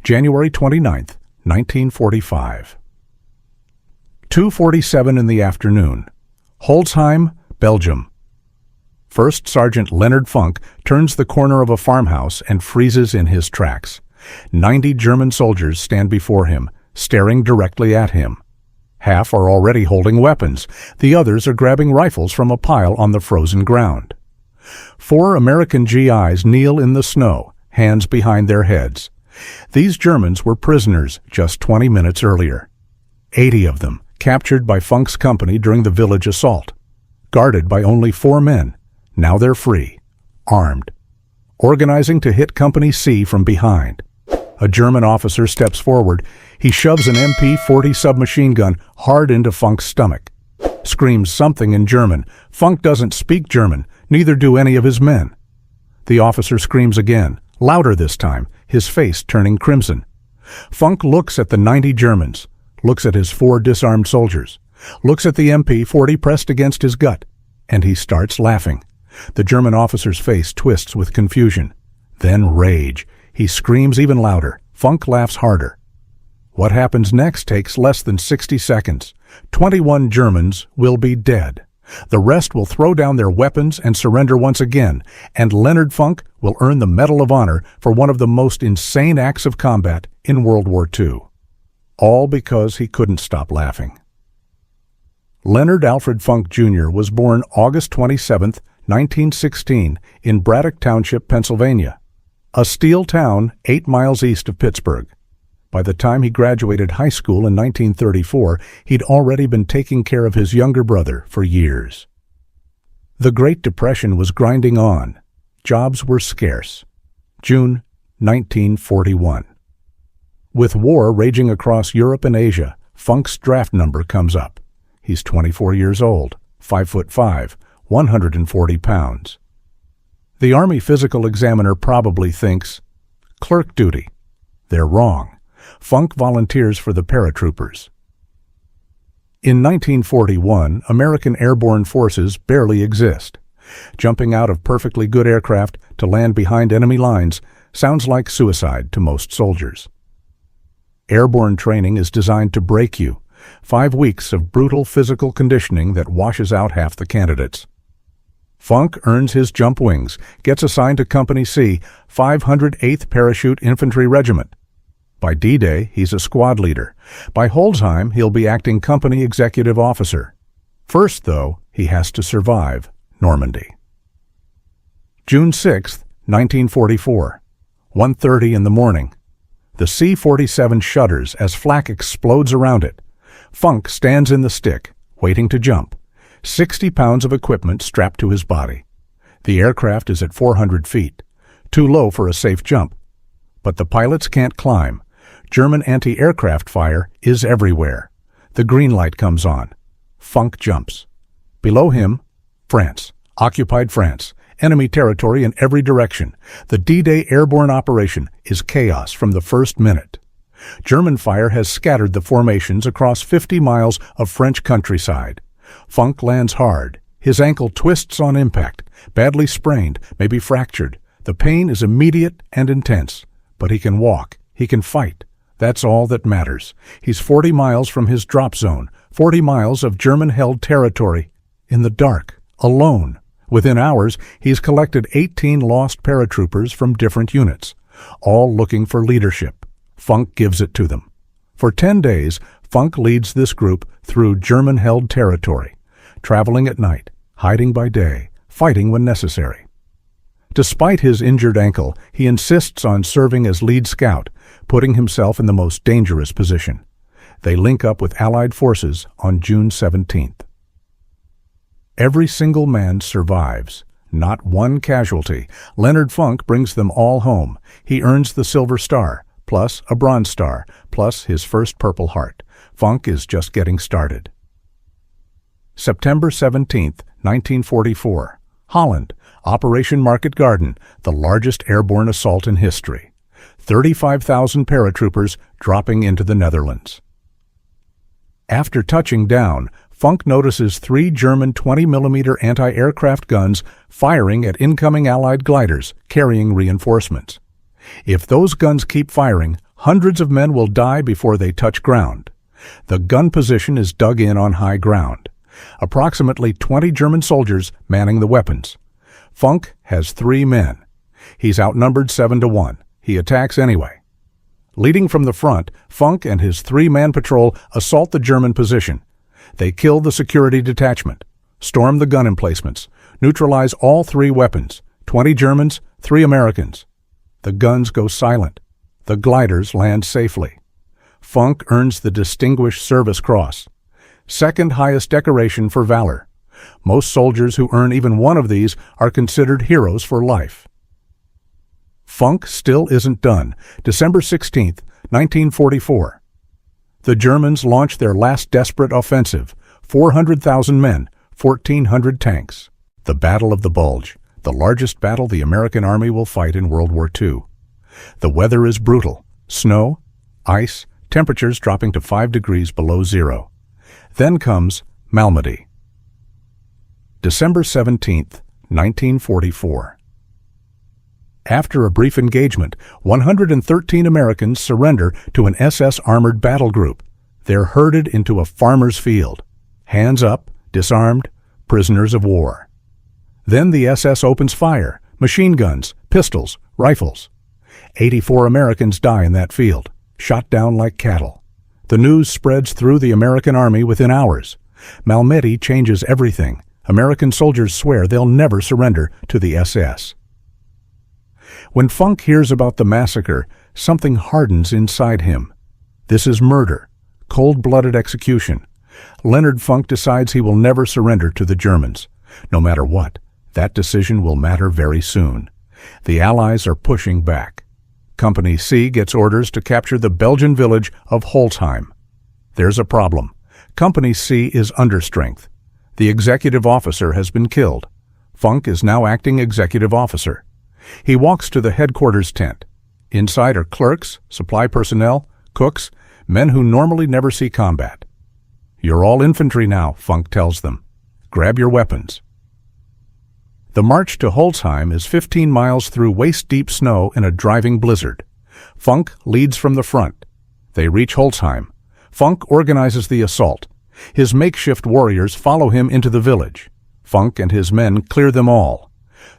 January 29, 1945. 2:47 in the afternoon. Holzheim, Belgium. First Sergeant Leonard Funk turns the corner of a farmhouse and freezes in his tracks. 90 German soldiers stand before him, staring directly at him. Half are already holding weapons. The others are grabbing rifles from a pile on the frozen ground. 4 American GIs kneel in the snow, hands behind their heads. These Germans were prisoners just 20 minutes earlier. 80 of them captured by Funk's company during the village assault. Guarded by only 4 men. Now they're free, armed. Organizing to hit Company C from behind. A German officer steps forward. He shoves an MP-40 submachine gun hard into Funk's stomach. Screams something in German. Funk doesn't speak German, neither do any of his men. The officer screams again, louder this time, his face turning crimson. Funk looks at the 90 Germans, looks at his 4 disarmed soldiers, looks at the MP-40 pressed against his gut, and he starts laughing. The German officer's face twists with confusion. Then rage. He screams even louder. Funk laughs harder. What happens next takes less than 60 seconds. 21 Germans will be dead. The rest will throw down their weapons and surrender once again, and Leonard Funk will earn the Medal of Honor for one of the most insane acts of combat in World War II. All because he couldn't stop laughing. Leonard Alfred Funk, Jr. was born August 27, 1916, in Braddock Township, Pennsylvania, a steel town 8 miles east of Pittsburgh. By the time he graduated high school in 1934, he'd already been taking care of his younger brother for years. The Great Depression was grinding on. Jobs were scarce. June 1941. With war raging across Europe and Asia, Funk's draft number comes up. He's 24 years old, 5'5", 140 pounds. The Army physical examiner probably thinks, clerk duty. They're wrong. Funk volunteers for the paratroopers. In 1941, American airborne forces barely exist. Jumping out of perfectly good aircraft to land behind enemy lines sounds like suicide to most soldiers. Airborne training is designed to break you. 5 weeks of brutal physical conditioning that washes out half the candidates. Funk earns his jump wings, gets assigned to Company C, 508th Parachute Infantry Regiment. By D-Day, he's a squad leader. By Holzheim, he'll be acting company executive officer. First, though, he has to survive Normandy. June 6, 1944, 1:30 in the morning. The C-47 shudders as flak explodes around it. Funk stands in the stick, waiting to jump. 60 pounds of equipment strapped to his body. The aircraft is at 400 feet, too low for a safe jump. But the pilots can't climb. German anti-aircraft fire is everywhere. The green light comes on. Funk jumps. Below him, France, occupied France, enemy territory in every direction. The D-Day airborne operation is chaos from the first minute. German fire has scattered the formations across 50 miles of French countryside. Funk lands hard. His ankle twists on impact, badly sprained, maybe fractured. The pain is immediate and intense, but he can walk, he can fight. That's all that matters. He's 40 miles from his drop zone, 40 miles of German-held territory, in the dark, alone. Within hours, he's collected 18 lost paratroopers from different units, all looking for leadership. Funk gives it to them. For 10 days, Funk leads this group through German-held territory, traveling at night, hiding by day, fighting when necessary. Despite his injured ankle, he insists on serving as lead scout, putting himself in the most dangerous position. They link up with Allied forces on June 17th. Every single man survives. Not one casualty. Leonard Funk brings them all home. He earns the Silver Star, plus a Bronze Star, plus his first Purple Heart. Funk is just getting started. September 17th, 1944. Holland, Operation Market Garden, the largest airborne assault in history. 35,000 paratroopers dropping into the Netherlands. After touching down, Funk notices 3 German 20mm anti-aircraft guns firing at incoming Allied gliders carrying reinforcements. If those guns keep firing, Hundreds of men will die before they touch ground. The gun position is dug in on high ground. Approximately 20 German soldiers manning the weapons. Funk has 3 men. He's outnumbered 7-1. He attacks anyway. Leading from the front, Funk and his 3-man patrol assault the German position. They kill the security detachment, storm the gun emplacements, neutralize all 3 weapons, 20 Germans, 3 Americans. The guns go silent. The gliders land safely. Funk earns the Distinguished Service Cross, second highest decoration for valor. Most soldiers who earn even one of these are considered heroes for life. Funk still isn't done. December 16, 1944. The Germans launch their last desperate offensive, 400,000 men, 1,400 tanks. The Battle of the Bulge, the largest battle the American Army will fight in World War II. The weather is brutal. Snow, ice, temperatures dropping to 5 degrees below zero. Then comes Malmedy. December 17, 1944. After a brief engagement, 113 Americans surrender to an SS armored battle group. They're herded into a farmer's field. Hands up, disarmed, prisoners of war. Then the SS opens fire, machine guns, pistols, rifles. 84 Americans die in that field, shot down like cattle. The news spreads through the American Army within hours. Malmedy changes everything. American soldiers swear they'll never surrender to the SS. When Funk hears about the massacre, something hardens inside him. This is murder, cold-blooded execution. Leonard Funk decides he will never surrender to the Germans. No matter what, that decision will matter very soon. The Allies are pushing back. Company C gets orders to capture the Belgian village of Holzheim. There's a problem. Company C is understrength. The executive officer has been killed. Funk is now acting executive officer. He walks to the headquarters tent. Inside are clerks, supply personnel, cooks, men who normally never see combat. "You're all infantry now," Funk tells them. "Grab your weapons." The march to Holzheim is 15 miles through waist-deep snow in a driving blizzard. Funk leads from the front. They reach Holzheim. Funk organizes the assault. His makeshift warriors follow him into the village. Funk and his men clear them all.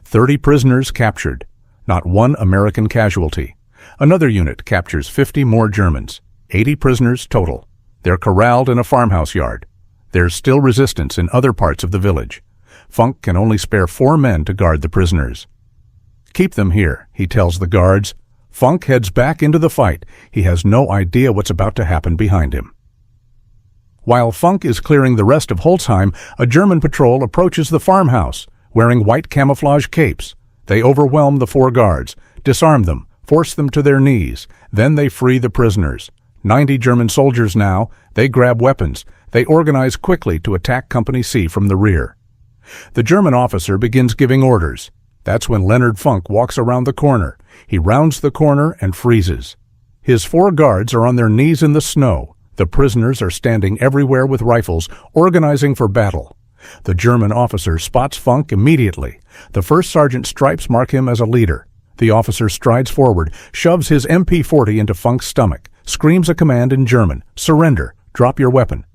30 prisoners captured. Not one American casualty. Another unit captures 50 more Germans. 80 prisoners total. They're corralled in a farmhouse yard. There's still resistance in other parts of the village. Funk can only spare 4 men to guard the prisoners. "Keep them here," he tells the guards. Funk heads back into the fight. He has no idea what's about to happen behind him. While Funk is clearing the rest of Holzheim, a German patrol approaches the farmhouse, wearing white camouflage capes. They overwhelm the 4 guards, disarm them, force them to their knees. Then they free the prisoners. 90 German soldiers now. They grab weapons. They organize quickly to attack Company C from the rear. The German officer begins giving orders. That's when Leonard Funk walks around the corner. He rounds the corner and freezes. His 4 guards are on their knees in the snow. The prisoners are standing everywhere with rifles, organizing for battle. The German officer spots Funk immediately. The first sergeant stripes mark him as a leader. The officer strides forward, shoves his MP-40 into Funk's stomach, screams a command in German, "Surrender, drop your weapon."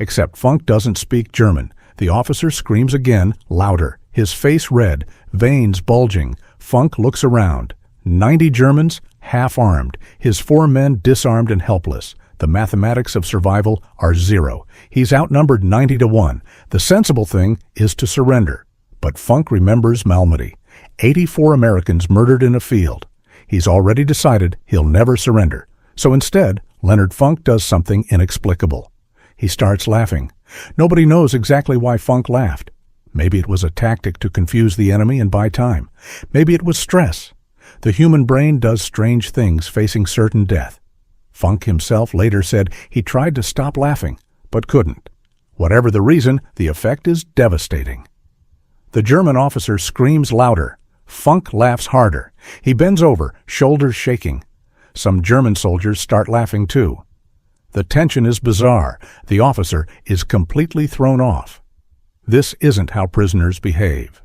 Except Funk doesn't speak German. The officer screams again, louder, his face red, veins bulging. Funk looks around. 90 Germans, half-armed, his 4 men disarmed and helpless. The mathematics of survival are 0. He's outnumbered 90-1. The sensible thing is to surrender. But Funk remembers Malmedy. 84 Americans murdered in a field. He's already decided he'll never surrender. So instead, Leonard Funk does something inexplicable. He starts laughing. Nobody knows exactly why Funk laughed. Maybe it was a tactic to confuse the enemy and buy time. Maybe it was stress. The human brain does strange things facing certain death. Funk himself later said he tried to stop laughing, but couldn't. Whatever the reason, the effect is devastating. The German officer screams louder. Funk laughs harder. He bends over, shoulders shaking. Some German soldiers start laughing too. The tension is bizarre. The officer is completely thrown off. This isn't how prisoners behave.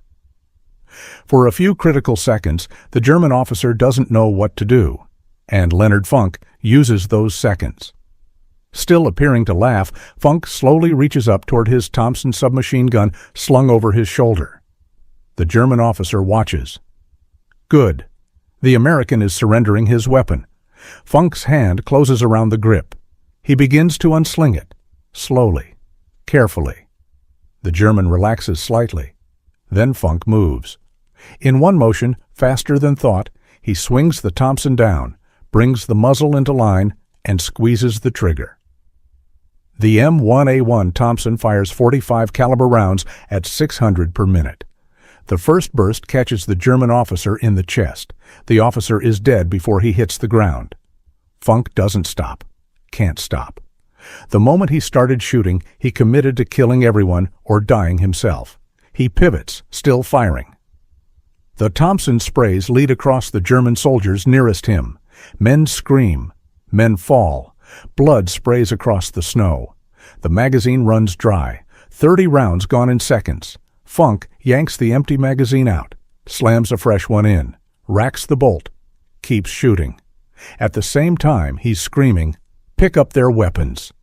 For a few critical seconds, the German officer doesn't know what to do. And Leonard Funk uses those seconds. Still appearing to laugh, Funk slowly reaches up toward his Thompson submachine gun slung over his shoulder. The German officer watches. Good. The American is surrendering his weapon. Funk's hand closes around the grip. He begins to unsling it, slowly, carefully. The German relaxes slightly. Then Funk moves. In one motion, faster than thought, he swings the Thompson down, brings the muzzle into line, and squeezes the trigger. The M1A1 Thompson fires .45 caliber rounds at 600 per minute. The first burst catches the German officer in the chest. The officer is dead before he hits the ground. Funk doesn't stop. Can't stop. The moment he started shooting, he committed to killing everyone or dying himself. He pivots, still firing. The Thompson sprays lead across the German soldiers nearest him. Men scream. Men fall. Blood sprays across the snow. The magazine runs dry. 30 rounds gone in seconds. Funk yanks the empty magazine out, slams a fresh one in, racks the bolt, keeps shooting. At the same time, he's screaming, "Pick up their weapons."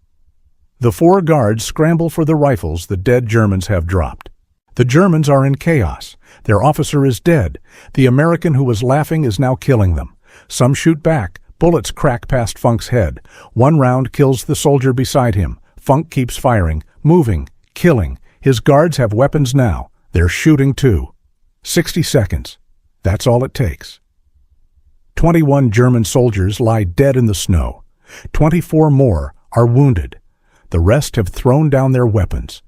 The 4 guards scramble for the rifles the dead Germans have dropped. The Germans are in chaos. Their officer is dead. The American who was laughing is now killing them. Some shoot back. Bullets crack past Funk's head. One round kills the soldier beside him. Funk keeps firing, moving, killing. His guards have weapons now. They're shooting too. 60 seconds. That's all it takes. 21 German soldiers lie dead in the snow. 24 more are wounded. The rest have thrown down their weapons.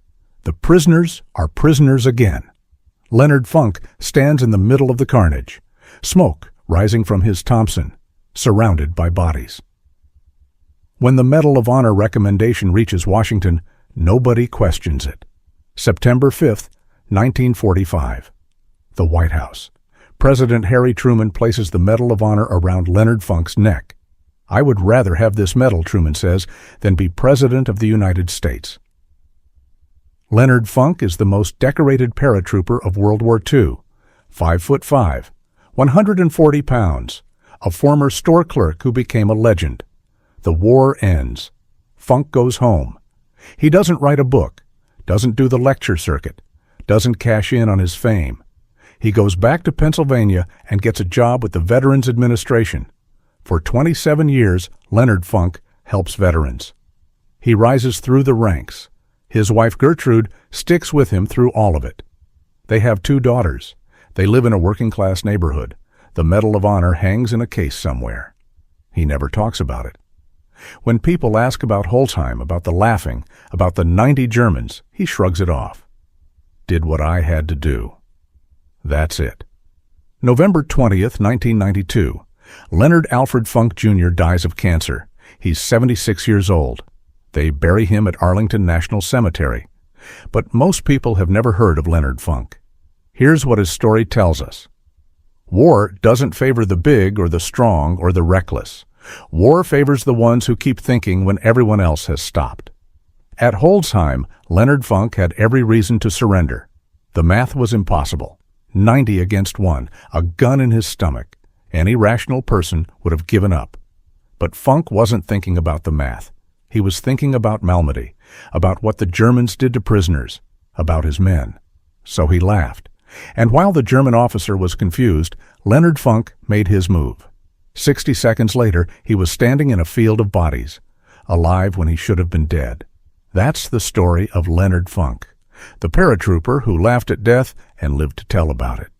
The prisoners are prisoners again. Leonard Funk stands in the middle of the carnage. Smoke rising from his Thompson, surrounded by bodies. When the Medal of Honor recommendation reaches Washington, nobody questions it. September 5, 1945. The White House. President Harry Truman places the Medal of Honor around Leonard Funk's neck. "I would rather have this medal," Truman says, "than be President of the United States." Leonard Funk is the most decorated paratrooper of World War II. 5'5", 140 pounds, a former store clerk who became a legend. The war ends. Funk goes home. He doesn't write a book, doesn't do the lecture circuit, doesn't cash in on his fame. He goes back to Pennsylvania and gets a job with the Veterans Administration. For 27 years, Leonard Funk helps veterans. He rises through the ranks. His wife Gertrude sticks with him through all of it. They have 2 daughters. They live in a working-class neighborhood. The Medal of Honor hangs in a case somewhere. He never talks about it. When people ask about Holzheim, about the laughing, about the 90 Germans, he shrugs it off. Did what I had to do. That's it. November 20th, 1992. Leonard Alfred Funk Jr. dies of cancer. He's 76 years old. They bury him at Arlington National Cemetery. But most people have never heard of Leonard Funk. Here's what his story tells us. War doesn't favor the big or the strong or the reckless. War favors the ones who keep thinking when everyone else has stopped. At Holzheim, Leonard Funk had every reason to surrender. The math was impossible. 90 against 1, a gun in his stomach. Any rational person would have given up. But Funk wasn't thinking about the math. He was thinking about Malmedy, about what the Germans did to prisoners, about his men. So he laughed. And while the German officer was confused, Leonard Funk made his move. 60 seconds later, he was standing in a field of bodies, alive when he should have been dead. That's the story of Leonard Funk, the paratrooper who laughed at death and lived to tell about it.